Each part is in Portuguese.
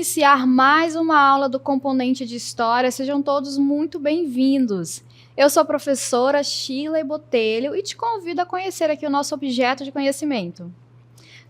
iniciar mais uma aula do componente de História. Sejam todos muito bem-vindos. Eu sou a professora Shirley Botelho e te convido a conhecer aqui o nosso objeto de conhecimento.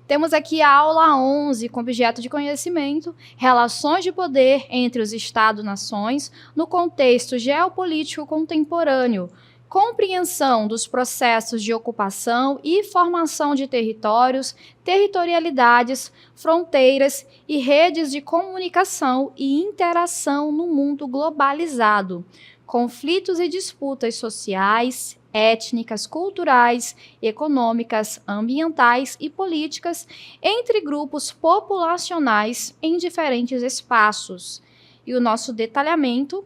Temos aqui a aula 11 com objeto de conhecimento, relações de poder entre os Estados-nações no contexto geopolítico contemporâneo, compreensão dos processos de ocupação e formação de territórios, territorialidades, fronteiras e redes de comunicação e interação no mundo globalizado, conflitos e disputas sociais, étnicas, culturais, econômicas, ambientais e políticas entre grupos populacionais em diferentes espaços. E o nosso detalhamento: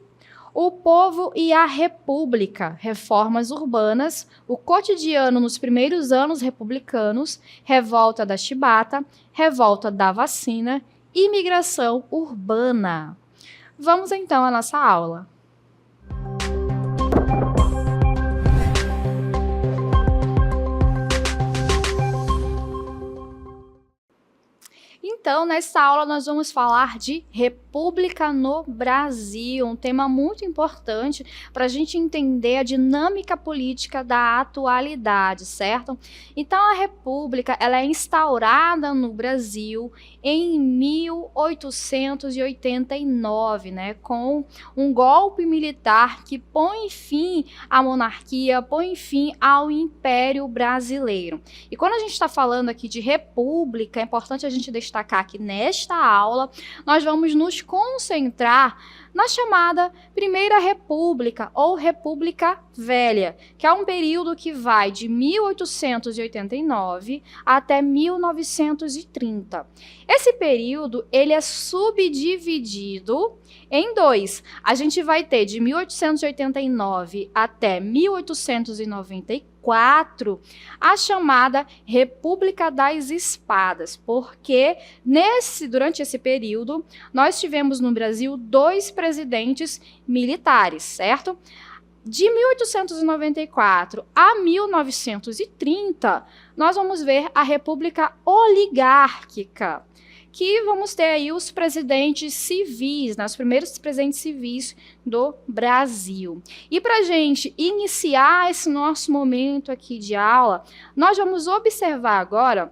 o povo e a república, reformas urbanas, o cotidiano nos primeiros anos republicanos, revolta da chibata, revolta da vacina, imigração urbana. Vamos então à nossa aula. Então, nessa aula, nós vamos falar de República no Brasil, um tema muito importante para a gente entender a dinâmica política da atualidade, certo? Então, a República ela é instaurada no Brasil em 1889, né, com um golpe militar que põe fim à monarquia, põe fim ao Império Brasileiro. E quando a gente está falando aqui de República, é importante a gente destacar que nesta aula nós vamos nos concentrar na chamada Primeira República ou República Velha, que é um período que vai de 1889 até 1930. Esse período ele é subdividido em dois. A gente vai ter de 1889 até 1894 a chamada República das Espadas, porque durante esse período nós tivemos no Brasil dois presidentes militares, certo? De 1894 a 1930, nós vamos ver a República Oligárquica, que vamos ter aí os presidentes civis, né, os primeiros presidentes civis do Brasil. E para a gente iniciar esse nosso momento aqui de aula, nós vamos observar agora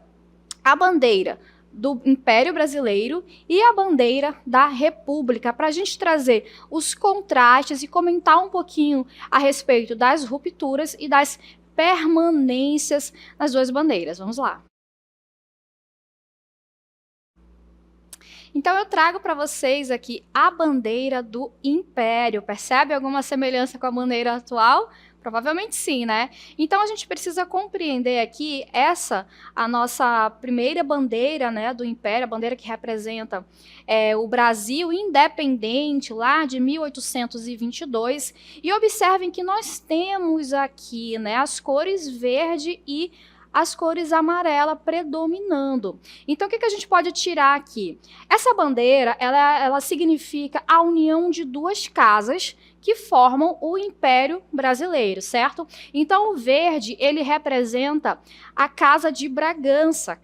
a bandeira do Império Brasileiro e a bandeira da República, para a gente trazer os contrastes e comentar um pouquinho a respeito das rupturas e das permanências das duas bandeiras. Vamos lá. Então, eu trago para vocês aqui a bandeira do Império. Percebe alguma semelhança com a bandeira atual? Provavelmente sim, né? Então, a gente precisa compreender aqui a nossa primeira bandeira, né, do Império, a bandeira que representa o Brasil independente, lá de 1822. E observem que nós temos aqui, né, as cores verde e as cores amarela predominando. Então, o que a gente pode tirar aqui? Essa bandeira, ela significa a união de duas casas que formam o Império Brasileiro, certo? Então, o verde, ele representa a Casa de Bragança,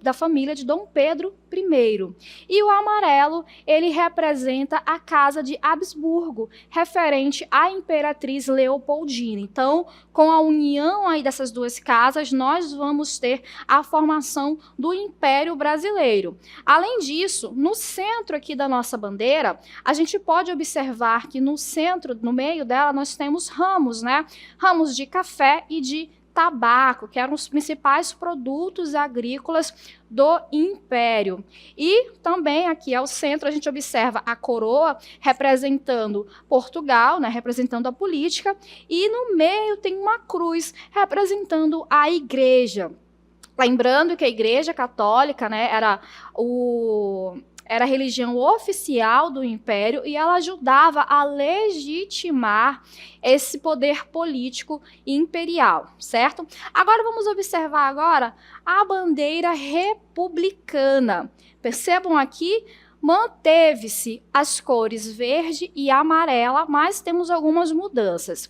da família de Dom Pedro I. E o amarelo, ele representa a Casa de Habsburgo, referente à Imperatriz Leopoldina. Então, com a união aí dessas duas casas, nós vamos ter a formação do Império Brasileiro. Além disso, no centro aqui da nossa bandeira, a gente pode observar que no centro, no meio dela, nós temos ramos, né? Ramos de café e de tabaco, que eram os principais produtos agrícolas do Império. E também aqui ao centro a gente observa a coroa representando Portugal, né, representando a política, e no meio tem uma cruz representando a igreja. Lembrando que a Igreja Católica, né, era a religião oficial do Império e ela ajudava a legitimar esse poder político imperial, certo? Agora vamos observar agora a bandeira republicana. Percebam aqui, manteve-se as cores verde e amarela, mas temos algumas mudanças.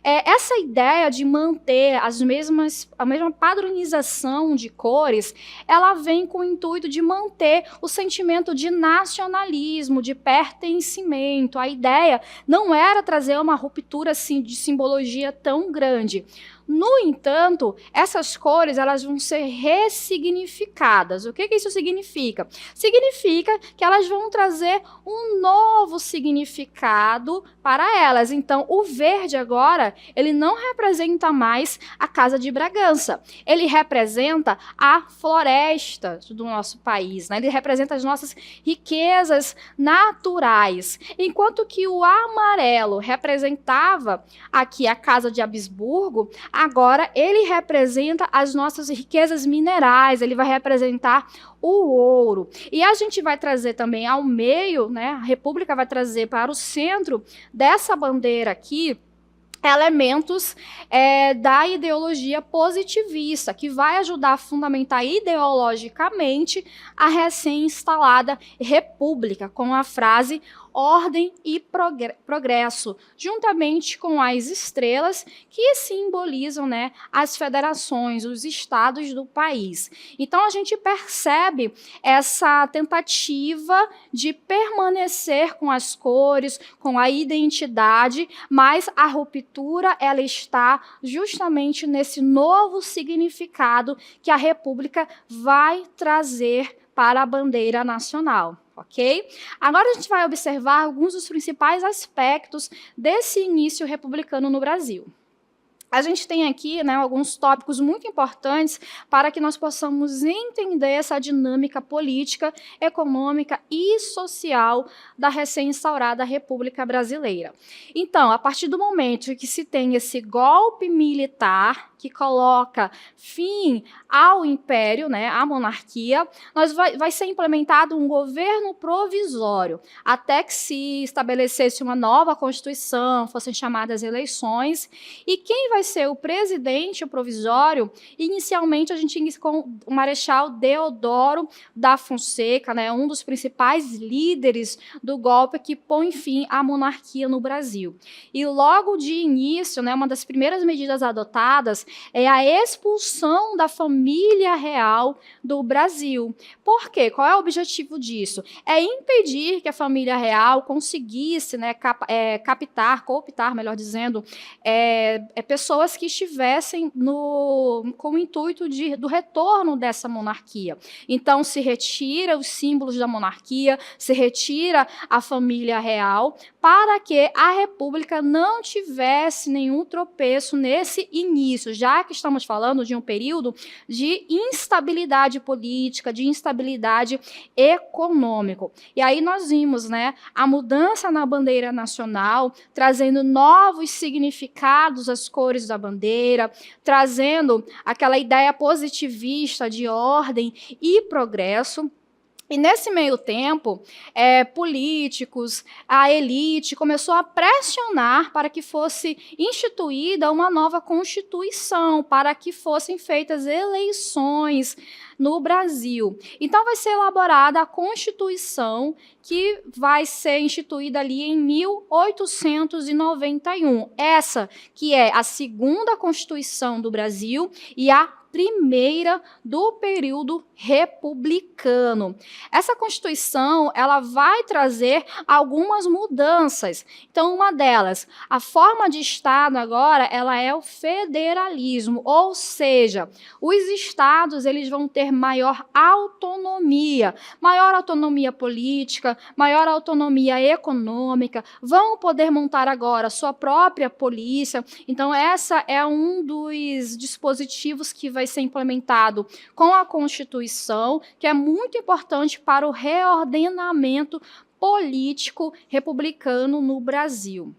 Essa ideia de manter a mesma padronização de cores, ela vem com o intuito de manter o sentimento de nacionalismo, de pertencimento. A ideia não era trazer uma ruptura assim, de simbologia tão grande. No entanto, essas cores elas vão ser ressignificadas. O que isso significa? Significa que elas vão trazer um novo significado para elas. Então, o verde agora, ele não representa mais a Casa de Bragança. Ele representa a floresta do nosso país, né? Ele representa as nossas riquezas naturais. Enquanto que o amarelo representava aqui a Casa de Habsburgo, agora ele representa as nossas riquezas minerais, ele vai representar o ouro. E a gente vai trazer também ao meio, né? A República vai trazer para o centro dessa bandeira aqui elementos da ideologia positivista, que vai ajudar a fundamentar ideologicamente a recém-instalada república, com a frase ordem e progresso, juntamente com as estrelas que simbolizam, né, as federações, os estados do país. Então a gente percebe essa tentativa de permanecer com as cores, com a identidade, mas a ruptura ela está justamente nesse novo significado que a República vai trazer para a bandeira nacional. Ok? Agora a gente vai observar alguns dos principais aspectos desse início republicano no Brasil. A gente tem aqui, né, alguns tópicos muito importantes para que nós possamos entender essa dinâmica política, econômica e social da recém-instaurada República Brasileira. Então, a partir do momento que se tem esse golpe militar que coloca fim ao império, né, à monarquia, vai ser implementado um governo provisório, até que se estabelecesse uma nova Constituição, fossem chamadas eleições, e quem vai ser o presidente provisório, inicialmente a gente inicia com o Marechal Deodoro da Fonseca, né, um dos principais líderes do golpe que põe fim à monarquia no Brasil. E logo de início, né, uma das primeiras medidas adotadas é a expulsão da família real do Brasil. Por quê? Qual é o objetivo disso? É impedir que a família real conseguisse, né, cooptar, melhor dizendo, pessoas que estivessem com o intuito do retorno dessa monarquia. Então, se retira os símbolos da monarquia, se retira a família real, para que a República não tivesse nenhum tropeço nesse início, já que estamos falando de um período de instabilidade política, de instabilidade econômica. E aí nós vimos, né, a mudança na bandeira nacional, trazendo novos significados às cores da bandeira, trazendo aquela ideia positivista de ordem e progresso. E nesse meio tempo, políticos, a elite começou a pressionar para que fosse instituída uma nova Constituição, para que fossem feitas eleições no Brasil. Então vai ser elaborada a Constituição, que vai ser instituída ali em 1891. Essa que é a segunda Constituição do Brasil e a primeira do período republicano. Essa Constituição, ela vai trazer algumas mudanças. Então, uma delas, a forma de Estado agora, ela é o federalismo, ou seja, os estados eles vão ter maior autonomia política, maior autonomia econômica, vão poder montar agora sua própria polícia. Então, essa é um dos dispositivos que vai ser implementado com a Constituição, que é muito importante para o reordenamento político republicano no Brasil.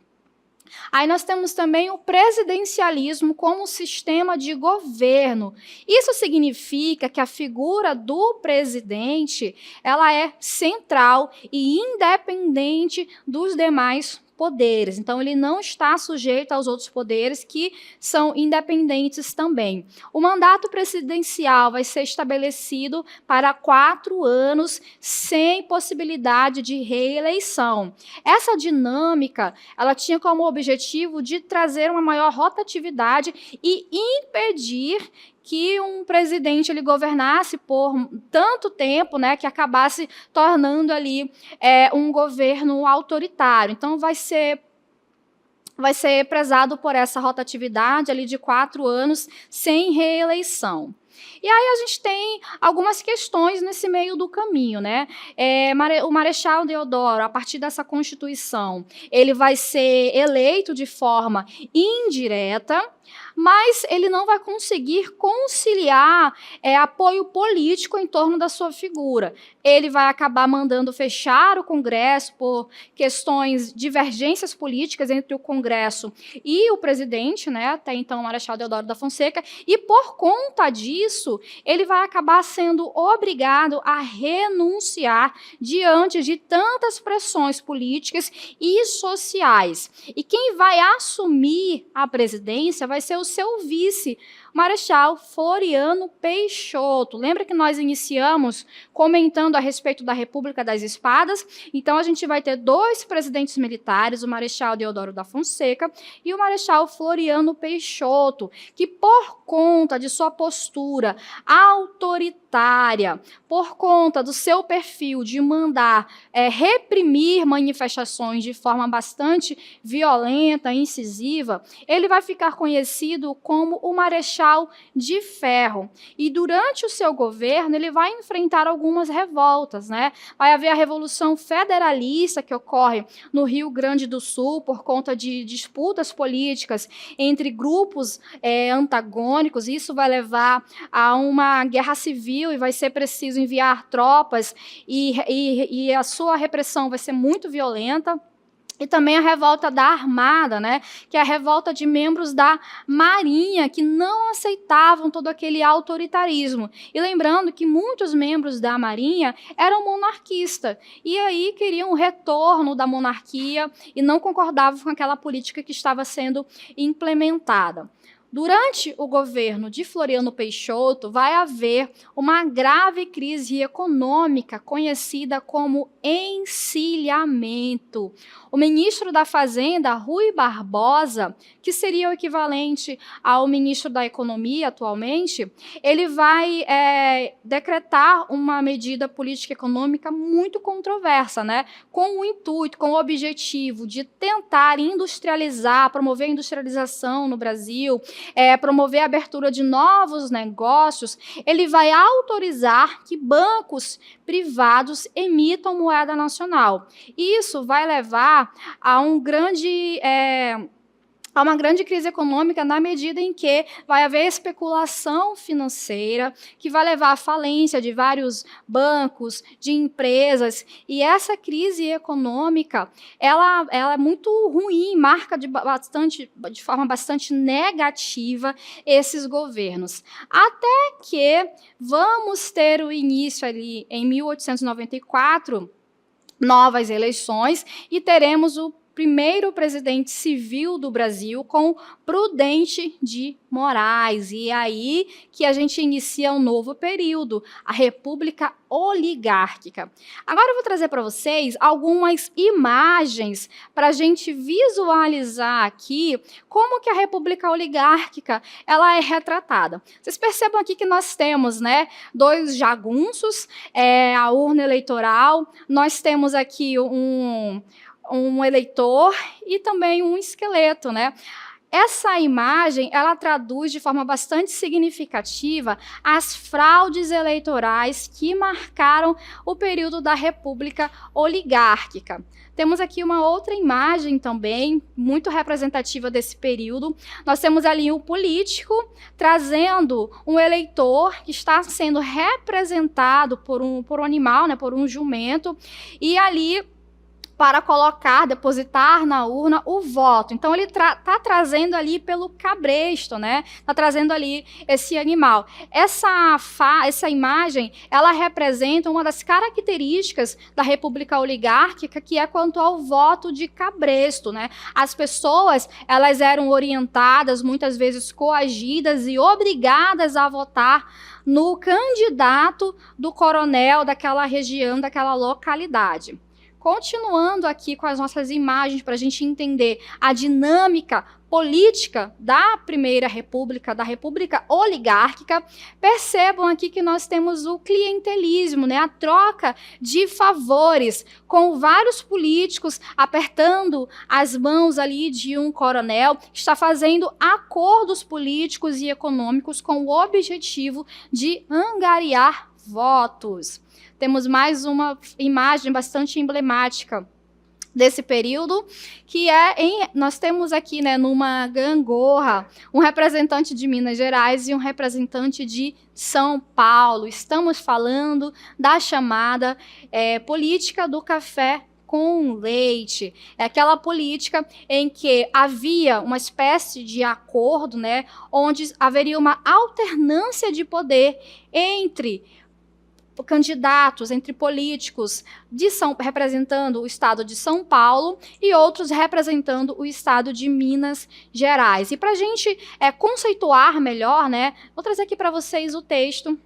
Aí nós temos também o presidencialismo como sistema de governo. Isso significa que a figura do presidente, ela é central e independente dos demais poderes. Então, ele não está sujeito aos outros poderes que são independentes também. O mandato presidencial vai ser estabelecido para 4 anos, sem possibilidade de reeleição. Essa dinâmica, ela tinha como objetivo de trazer uma maior rotatividade e impedir que um presidente ele governasse por tanto tempo, né, que acabasse tornando ali um governo autoritário. Então, vai ser prezado por essa rotatividade ali de 4 anos sem reeleição. E aí a gente tem algumas questões nesse meio do caminho, né? O Marechal Deodoro, a partir dessa Constituição, ele vai ser eleito de forma indireta, mas ele não vai conseguir conciliar apoio político em torno da sua figura. Ele vai acabar mandando fechar o Congresso por questões, divergências políticas entre o Congresso e o presidente, né, até então o Marechal Deodoro da Fonseca, e por conta disso, ele vai acabar sendo obrigado a renunciar diante de tantas pressões políticas e sociais. E quem vai assumir a presidência vai ser o seu vice, Marechal Floriano Peixoto. Lembra que nós iniciamos comentando a respeito da República das Espadas? Então, a gente vai ter 2 presidentes militares, o Marechal Deodoro da Fonseca e o Marechal Floriano Peixoto, que por conta de sua postura autoritária, por conta do seu perfil de mandar reprimir manifestações de forma bastante violenta, incisiva, ele vai ficar conhecido como o Marechal de Ferro. E durante o seu governo, ele vai enfrentar algumas revoltas, né? Vai haver a Revolução Federalista, que ocorre no Rio Grande do Sul, por conta de disputas políticas entre grupos antagônicos. Isso vai levar a uma guerra civil e vai ser preciso enviar tropas e a sua repressão vai ser muito violenta. E também a revolta da Armada, né, que é a revolta de membros da Marinha que não aceitavam todo aquele autoritarismo. E lembrando que muitos membros da Marinha eram monarquistas e aí queriam o retorno da monarquia e não concordavam com aquela política que estava sendo implementada. Durante o governo de Floriano Peixoto, vai haver uma grave crise econômica conhecida como encilhamento. O ministro da Fazenda, Rui Barbosa, que seria o equivalente ao ministro da Economia atualmente, ele vai decretar uma medida política econômica muito controversa, né? Com o intuito, com o objetivo de tentar industrializar, promover a industrialização no Brasil, promover a abertura de novos negócios. Ele vai autorizar que bancos privados emitam moeda nacional. Isso vai levar a uma grande crise econômica na medida em que vai haver especulação financeira, que vai levar à falência de vários bancos, de empresas, e essa crise econômica, ela é muito ruim, marca de forma bastante negativa esses governos. Até que vamos ter o início ali em 1894, novas eleições, e teremos o primeiro presidente civil do Brasil com Prudente de Moraes. E é aí que a gente inicia um novo período, a República Oligárquica. Agora eu vou trazer para vocês algumas imagens para a gente visualizar aqui como que a República Oligárquica ela é retratada. Vocês percebam aqui que nós temos, né, 2 jagunços, a urna eleitoral, nós temos aqui um eleitor e também um esqueleto, né? Essa imagem, ela traduz de forma bastante significativa as fraudes eleitorais que marcaram o período da República Oligárquica. Temos aqui uma outra imagem também, muito representativa desse período. Nós temos ali um político trazendo um eleitor que está sendo representado por um animal, né, por um jumento, e ali para colocar, depositar na urna o voto. Então, ele está trazendo ali pelo cabresto, né? Está trazendo ali esse animal. Essa imagem, ela representa uma das características da república oligárquica, que é quanto ao voto de cabresto, né? As pessoas, elas eram orientadas, muitas vezes coagidas e obrigadas a votar no candidato do coronel daquela região, daquela localidade. Continuando aqui com as nossas imagens para a gente entender a dinâmica política da Primeira República, da República Oligárquica, percebam aqui que nós temos o clientelismo, né? A troca de favores, com vários políticos apertando as mãos ali de um coronel, que está fazendo acordos políticos e econômicos com o objetivo de angariar votos. Temos mais uma imagem bastante emblemática desse período, que nós temos aqui, né, numa gangorra, um representante de Minas Gerais e um representante de São Paulo. Estamos falando da chamada política do café com leite. É aquela política em que havia uma espécie de acordo, né, onde haveria uma alternância de poder entre candidatos, entre políticos representando o estado de São Paulo e outros representando o estado de Minas Gerais. E para a gente conceituar melhor, né, vou trazer aqui para vocês o texto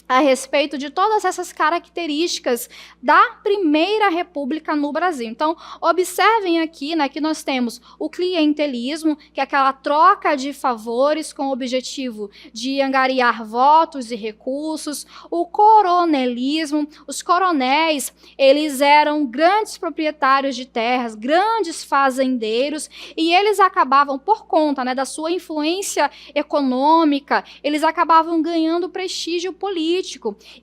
a respeito de todas essas características da Primeira República no Brasil. Então, observem aqui, né, que nós temos o clientelismo, que é aquela troca de favores com o objetivo de angariar votos e recursos, o coronelismo. Os coronéis, eles eram grandes proprietários de terras, grandes fazendeiros, e eles acabavam, por conta, né, da sua influência econômica, eles acabavam ganhando prestígio político.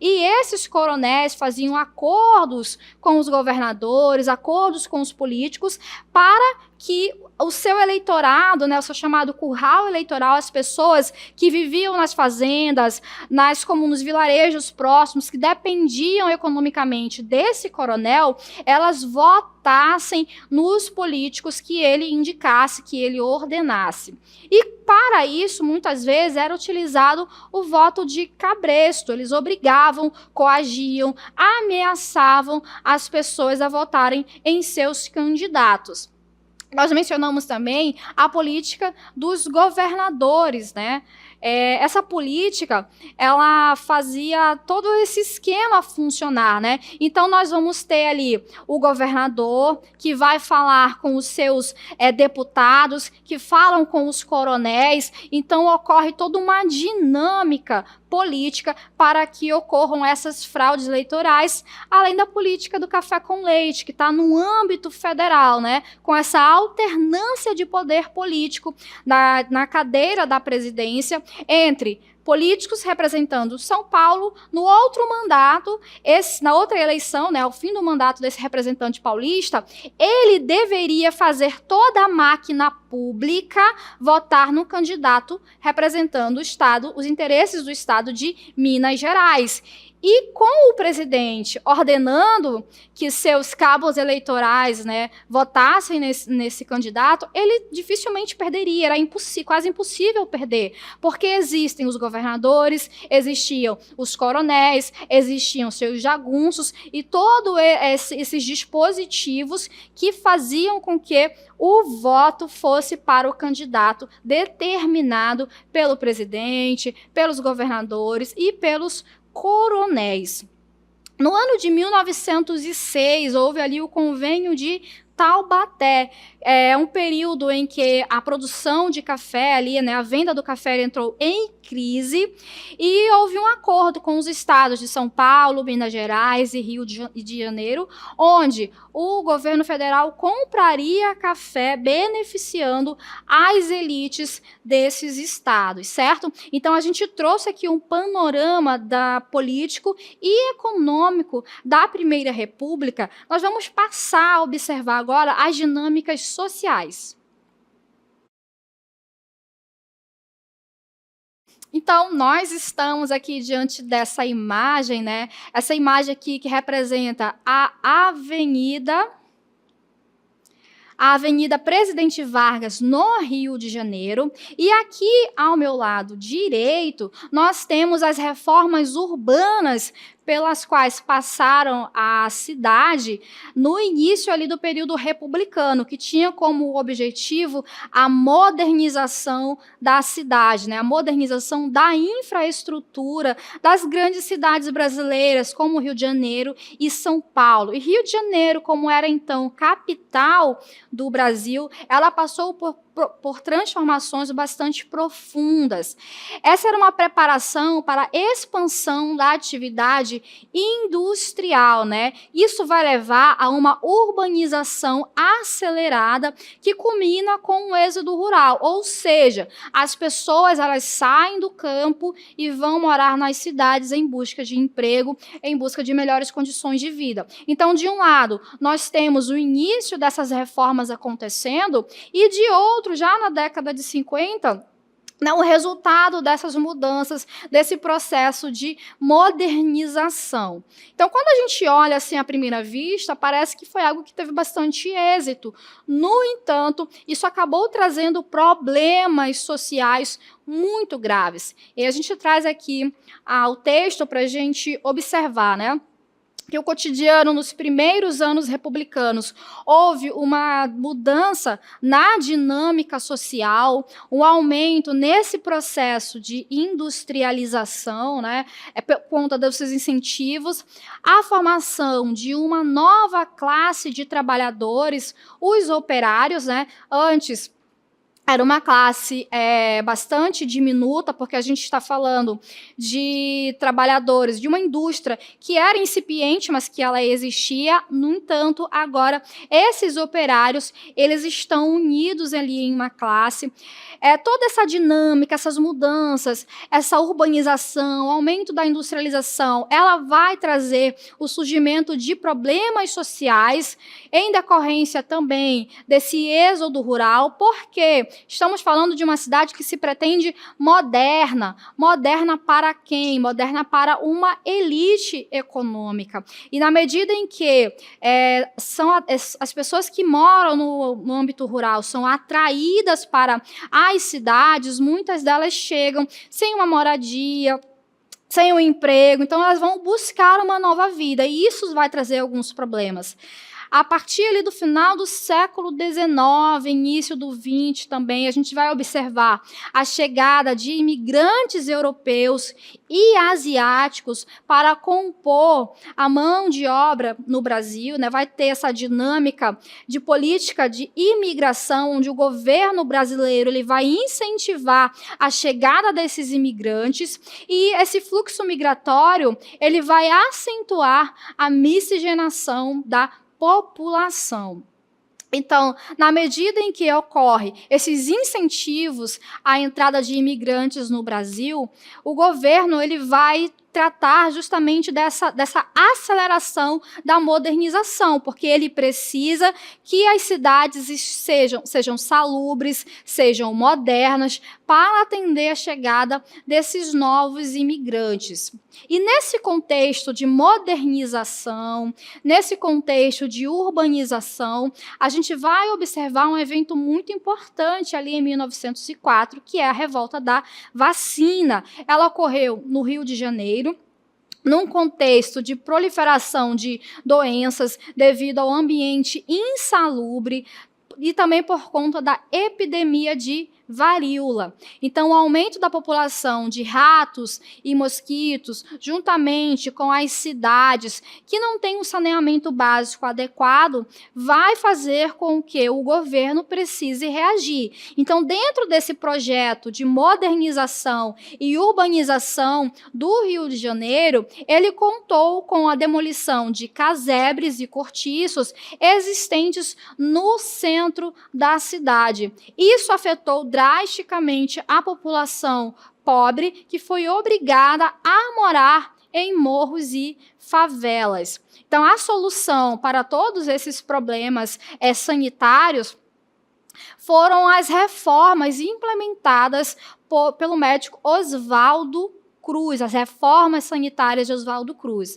E esses coronéis faziam acordos com os governadores, acordos com os políticos, para que o seu eleitorado, né, o seu chamado curral eleitoral, as pessoas que viviam nas fazendas, nos vilarejos próximos, que dependiam economicamente desse coronel, elas votassem nos políticos que ele indicasse, que ele ordenasse. E para isso, muitas vezes, era utilizado o voto de cabresto. Eles obrigavam, coagiam, ameaçavam as pessoas a votarem em seus candidatos. Nós mencionamos também a política dos governadores, né? Essa política, ela fazia todo esse esquema funcionar, né? Então, nós vamos ter ali o governador, que vai falar com os seus deputados, que falam com os coronéis. Então, ocorre toda uma dinâmica política para que ocorram essas fraudes eleitorais, além da política do café com leite, que está no âmbito federal, né? Com essa alternância de poder político na cadeira da presidência, entre políticos representando São Paulo, no outro mandato, na outra eleição, né, ao fim do mandato desse representante paulista, ele deveria fazer toda a máquina pública votar no candidato representando o Estado, os interesses do Estado de Minas Gerais. E com o presidente ordenando que seus cabos eleitorais, né, votassem nesse candidato, ele dificilmente perderia, era quase impossível perder, porque existem os governadores, existiam os coronéis, existiam seus jagunços e todos esses dispositivos que faziam com que o voto fosse para o candidato determinado pelo presidente, pelos governadores e pelos coronéis. No ano de 1906, houve ali o Convênio de Taubaté. É um período em que a produção de café ali, né, a venda do café entrou em crise e houve um acordo com os estados de São Paulo, Minas Gerais e Rio de Janeiro, onde o governo federal compraria café beneficiando as elites desses estados, certo? Então a gente trouxe aqui um panorama político e econômico da Primeira República. Nós vamos passar a observar agora as dinâmicas sociais. Então, nós estamos aqui diante dessa imagem, né? Essa imagem aqui que representa a Avenida a Avenida Presidente Vargas, no Rio de Janeiro. E aqui, ao meu lado direito, nós temos as reformas urbanas pelas quais passaram a cidade no início ali do período republicano, que tinha como objetivo a modernização da cidade, né? A modernização da infraestrutura das grandes cidades brasileiras, como Rio de Janeiro e São Paulo. E Rio de Janeiro, como era então capital do Brasil, ela passou por transformações bastante profundas. Essa era uma preparação para a expansão da atividade industrial, né? Isso vai levar a uma urbanização acelerada que culmina com o êxodo rural, ou seja, as pessoas elas saem do campo e vão morar nas cidades em busca de emprego, em busca de melhores condições de vida. Então, de um lado, nós temos o início dessas reformas acontecendo e de outro, já na década de 50, o resultado dessas mudanças, desse processo de modernização. Então, quando a gente olha assim à primeira vista, parece que foi algo que teve bastante êxito. No entanto, isso acabou trazendo problemas sociais muito graves. E a gente traz aqui o texto para a gente observar, né? Que o cotidiano, nos primeiros anos republicanos, houve uma mudança na dinâmica social, um aumento nesse processo de industrialização, né, por conta desses incentivos, a formação de uma nova classe de trabalhadores, os operários, né, antes era uma classe bastante diminuta, porque a gente está falando de trabalhadores de uma indústria que era incipiente, mas que ela existia. No entanto, agora, esses operários, eles estão unidos ali em uma classe. Toda essa dinâmica, essas mudanças, essa urbanização, o aumento da industrialização, ela vai trazer o surgimento de problemas sociais, em decorrência também desse êxodo rural, porque estamos falando de uma cidade que se pretende moderna. Moderna para quem? Moderna para uma elite econômica. E na medida em que são as pessoas que moram no âmbito rural são atraídas para as cidades, muitas delas chegam sem uma moradia, sem um emprego, então elas vão buscar uma nova vida, e isso vai trazer alguns problemas. A partir ali do final do século XIX, início do XX também, a gente vai observar a chegada de imigrantes europeus e asiáticos para compor a mão de obra no Brasil, né? Vai ter essa dinâmica de política de imigração, onde o governo brasileiro ele vai incentivar a chegada desses imigrantes, e esse fluxo migratório ele vai acentuar a miscigenação da população. Então, na medida em que ocorre esses incentivos à entrada de imigrantes no Brasil, o governo ele vai tratar justamente dessa aceleração da modernização, porque ele precisa que as cidades sejam salubres, sejam modernas, para atender a chegada desses novos imigrantes. E nesse contexto de modernização, nesse contexto de urbanização, a gente vai observar um evento muito importante ali em 1904, que é a Revolta da Vacina. Ela ocorreu no Rio de Janeiro, num contexto de proliferação de doenças devido ao ambiente insalubre e também por conta da epidemia de varíola. Então, o aumento da população de ratos e mosquitos, juntamente com as cidades que não têm um saneamento básico adequado, vai fazer com que o governo precise reagir. Então, dentro desse projeto de modernização e urbanização do Rio de Janeiro, ele contou com a demolição de casebres e cortiços existentes no centro da cidade. Isso afetou drasticamente a população pobre, que foi obrigada a morar em morros e favelas. Então, a solução para todos esses problemas sanitários foram as reformas implementadas pelo médico Oswaldo Cruz, as reformas sanitárias de Oswaldo Cruz.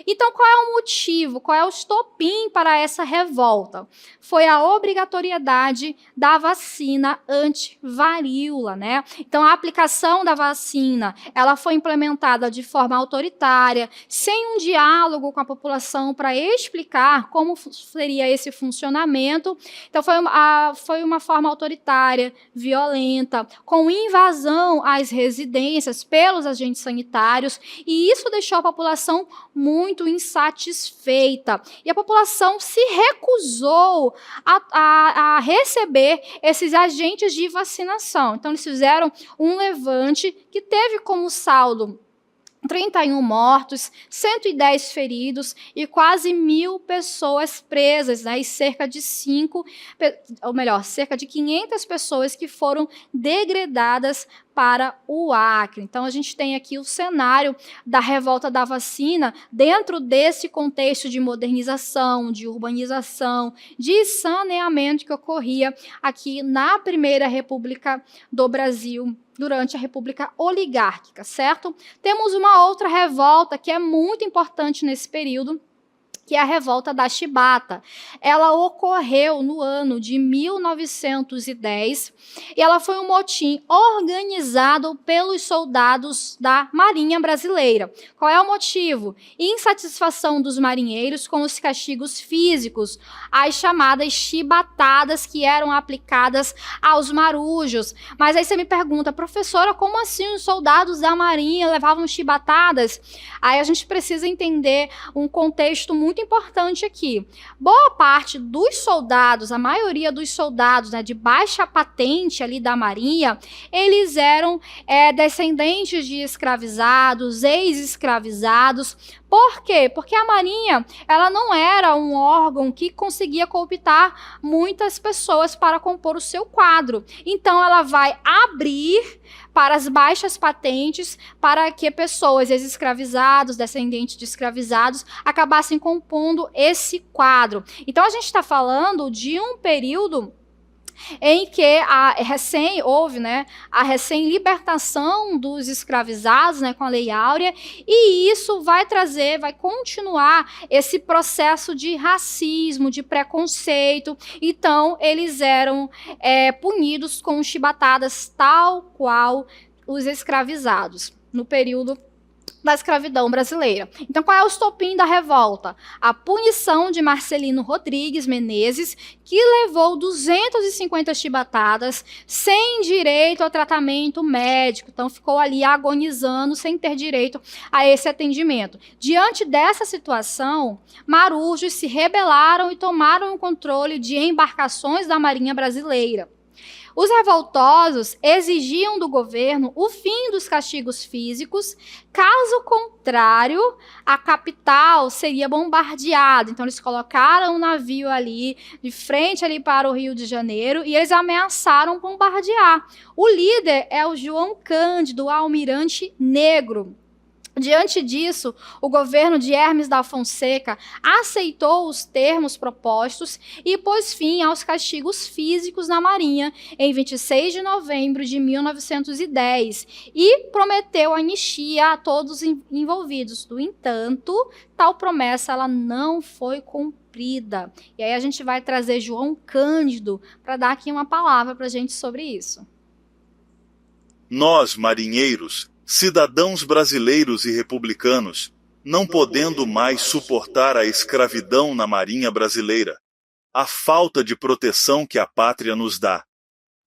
Então, qual é o motivo, qual é o estopim para essa revolta? Foi a obrigatoriedade da vacina anti-varíola, né? Então, a aplicação da vacina, ela foi implementada de forma autoritária, sem um diálogo com a população para explicar como seria esse funcionamento. Então, foi uma forma autoritária, violenta, com invasão às residências pelos agentes sanitários, e isso deixou a população muito insatisfeita. E a população se recusou a receber esses agentes de vacinação. Então, eles fizeram um levante que teve como saldo 31 mortos, 110 feridos e quase 1.000 pessoas presas, né? E cerca de 500 pessoas que foram degradadas para o Acre. Então, a gente tem aqui o cenário da revolta da vacina dentro desse contexto de modernização, de urbanização, de saneamento que ocorria aqui na Primeira República do Brasil, durante a República Oligárquica, certo? Temos uma outra revolta que é muito importante nesse período, que é a revolta da Chibata. Ela ocorreu no ano de 1910 e ela foi um motim organizado pelos soldados da Marinha Brasileira. Qual é o motivo? Insatisfação dos marinheiros com os castigos físicos, as chamadas chibatadas que eram aplicadas aos marujos. Mas aí você me pergunta, professora, como assim os soldados da Marinha levavam chibatadas? Aí a gente precisa entender um contexto muito importante aqui. Boa parte dos soldados, a maioria dos soldados, né, de baixa patente ali da Marinha, eles eram descendentes de escravizados, ex-escravizados. Por quê? Porque a Marinha, ela não era um órgão que conseguia cooptar muitas pessoas para compor o seu quadro. Então, ela vai abrir para as baixas patentes, para que pessoas ex-escravizados, descendentes de escravizados, acabassem compondo esse quadro. Então, a gente está falando de um período em que houve, né, a recém-libertação dos escravizados, né, com a Lei Áurea, e isso vai continuar esse processo de racismo, de preconceito. Então, eles eram punidos com chibatadas tal qual os escravizados, no período da escravidão brasileira. Então, qual é o estopim da revolta? A punição de Marcelino Rodrigues Menezes, que levou 250 chibatadas sem direito ao tratamento médico. Então, ficou ali agonizando sem ter direito a esse atendimento. Diante dessa situação, marujos se rebelaram e tomaram o controle de embarcações da Marinha Brasileira. Os revoltosos exigiam do governo o fim dos castigos físicos, caso contrário, a capital seria bombardeada. Então, eles colocaram um navio ali, de frente ali para o Rio de Janeiro, e eles ameaçaram bombardear. O líder é o João Cândido, o almirante negro. Diante disso, o governo de Hermes da Fonseca aceitou os termos propostos e pôs fim aos castigos físicos na Marinha em 26 de novembro de 1910 e prometeu anistia a todos envolvidos. No entanto, tal promessa ela não foi cumprida. E aí a gente vai trazer João Cândido para dar aqui uma palavra para a gente sobre isso. Nós, marinheiros, cidadãos brasileiros e republicanos, não podendo mais suportar a escravidão na Marinha Brasileira, a falta de proteção que a pátria nos dá,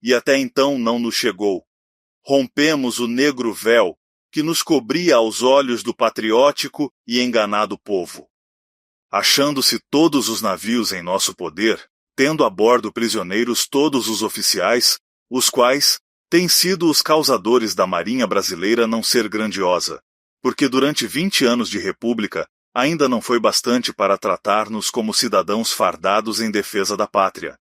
e até então não nos chegou, rompemos o negro véu que nos cobria aos olhos do patriótico e enganado povo. Achando-se todos os navios em nosso poder, tendo a bordo prisioneiros todos os oficiais, os quais têm sido os causadores da Marinha Brasileira não ser grandiosa, porque durante 20 anos de república ainda não foi bastante para tratar-nos como cidadãos fardados em defesa da pátria.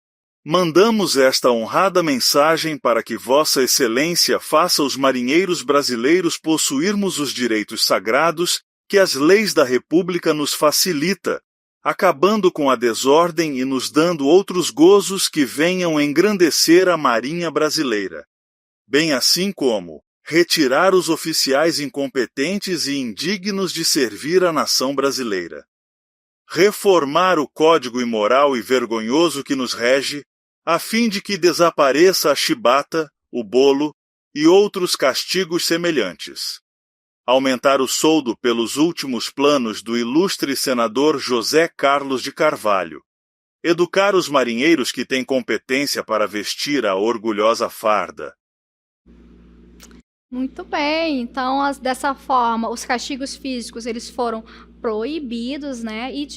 Mandamos esta honrada mensagem para que Vossa Excelência faça os marinheiros brasileiros possuirmos os direitos sagrados que as leis da República nos facilita, acabando com a desordem e nos dando outros gozos que venham engrandecer a Marinha Brasileira. Bem assim como, retirar os oficiais incompetentes e indignos de servir a nação brasileira. Reformar o código imoral e vergonhoso que nos rege, a fim de que desapareça a chibata, o bolo e outros castigos semelhantes. Aumentar o soldo pelos últimos planos do ilustre senador José Carlos de Carvalho. Educar os marinheiros que têm competência para vestir a orgulhosa farda. Muito bem, então dessa forma, os castigos físicos eles foram proibidos, né? E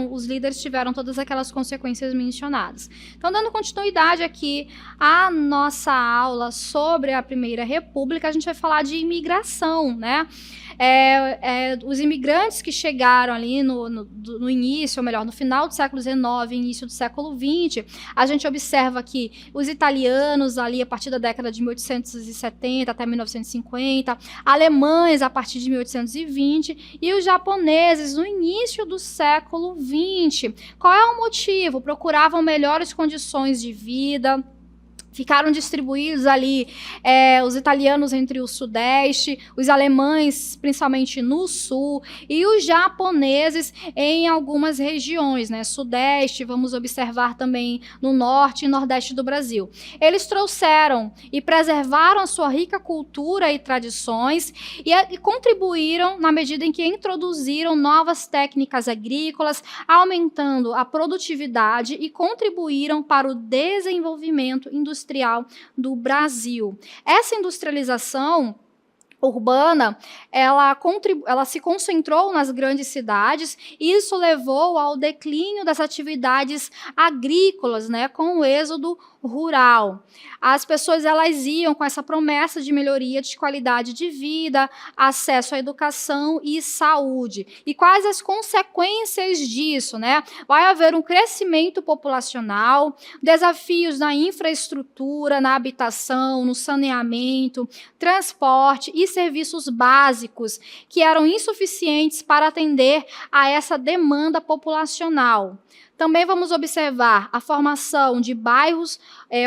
os líderes tiveram todas aquelas consequências mencionadas. Então, dando continuidade aqui à nossa aula sobre a Primeira República, a gente vai falar de imigração, né? Os imigrantes que chegaram ali no início, ou melhor, no final do século XIX, início do século XX, a gente observa que os italianos ali a partir da década de 1870 até 1950, alemães a partir de 1820 e os japoneses no início do século XX. Qual é o motivo? Procuravam melhores condições de vida. Ficaram distribuídos ali os italianos entre o sudeste, os alemães principalmente no sul e os japoneses em algumas regiões, né? Sudeste, vamos observar também no norte e nordeste do Brasil. Eles trouxeram e preservaram a sua rica cultura e tradições e contribuíram na medida em que introduziram novas técnicas agrícolas, aumentando a produtividade e contribuíram para o desenvolvimento industrial do Brasil. Essa industrialização urbana, ela se concentrou nas grandes cidades e isso levou ao declínio das atividades agrícolas, né, com o êxodo rural. As pessoas elas iam com essa promessa de melhoria de qualidade de vida, acesso à educação e saúde. E quais as consequências disso, né? Vai haver um crescimento populacional, desafios na infraestrutura, na habitação, no saneamento, transporte e serviços básicos que eram insuficientes para atender a essa demanda populacional. Também vamos observar a formação de bairros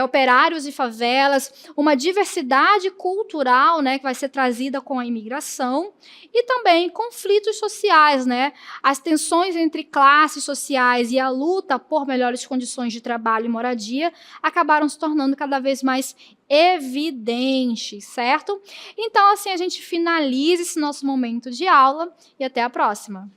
operários e favelas, uma diversidade cultural, né, que vai ser trazida com a imigração, e também conflitos sociais, né, as tensões entre classes sociais e a luta por melhores condições de trabalho e moradia acabaram se tornando cada vez mais evidentes, certo? Então, assim, a gente finaliza esse nosso momento de aula e até a próxima.